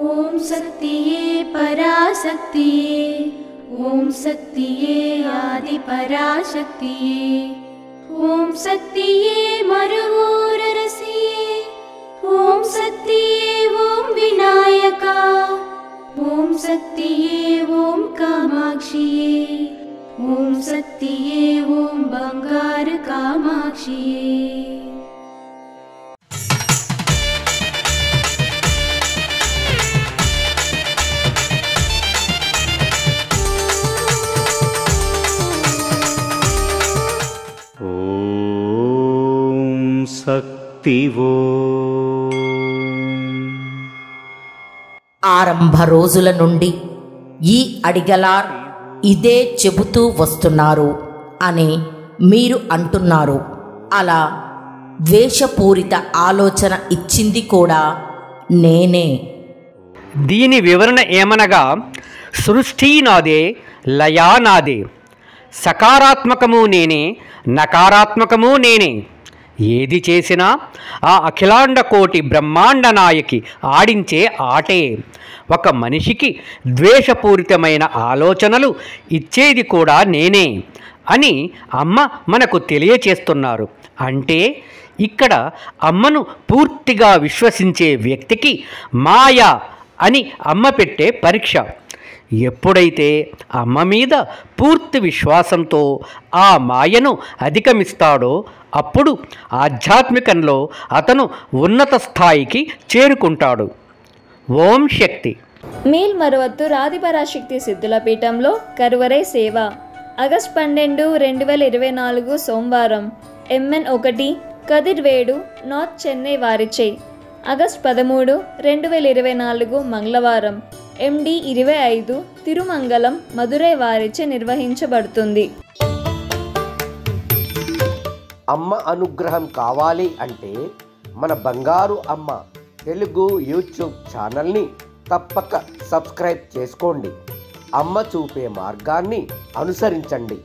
ఓం శక్తియే పరాశక్తియే ఓం శక్తియే ఆది పరాశక్తియే ఓం శక్తియే మరువూరరసియే ఓం శక్తియే ఓం వినాయక ఓం శక్తియే ఓం కామాక్షియే ఓం శక్తియే ఓం బంగారు కామాక్షియే. శక్తివో ఆరంభ రోజుల నుండి ఈ అడిగలార్ ఇదే చెబుతూ వస్తున్నారు అని మీరు అంటున్నారు. అలా ద్వేషపూరిత ఆలోచన ఇచ్చింది కూడా నేనే. దీని వివరణ ఏమనగా, సృష్టి నాదే, లయా నాదే, సకారాత్మకము నేనే, నకారాత్మకము నేనే. ఏది చేసినా ఆ అఖిలాండ కోటి బ్రహ్మాండ నాయకి ఆడించే ఆటే. ఒక మనిషికి ద్వేషపూరితమైన ఆలోచనలు ఇచ్చేది కూడా నేనే అని అమ్మ మనకు తెలియచేస్తున్నారు. అంటే ఇక్కడ అమ్మను పూర్తిగా విశ్వసించే వ్యక్తికి మాయ అని అమ్మ పెట్టే పరీక్ష. ఎప్పుడైతే అమ్మ మీద పూర్తి విశ్వాసంతో ఆ మాయను అధిగమిస్తాడో అప్పుడు ఆధ్యాత్మికంలో అతను ఉన్నత స్థాయికి చేరుకుంటాడు. ఓం శక్తి. మేల్మరువత్తు ఆదిపరాశక్తి సిద్ధుల పీఠంలో కరువరై సేవ. ఆగస్టు 12, 2024 సోమవారం. MN1 కదిర్వేడు, నార్త్ చెన్నై వారిచే. ఆగస్టు 13, 2024 మంగళవారం. MD 25 తిరుమంగళం, మదురై వారిచే నిర్వహించబడుతుంది. అమ్మ అనుగ్రహం కావాలి అంటే మన బంగారు అమ్మ తెలుగు యూట్యూబ్ ఛానల్ని తప్పక సబ్స్క్రైబ్ చేసుకోండి. అమ్మ చూపే మార్గాన్ని అనుసరించండి.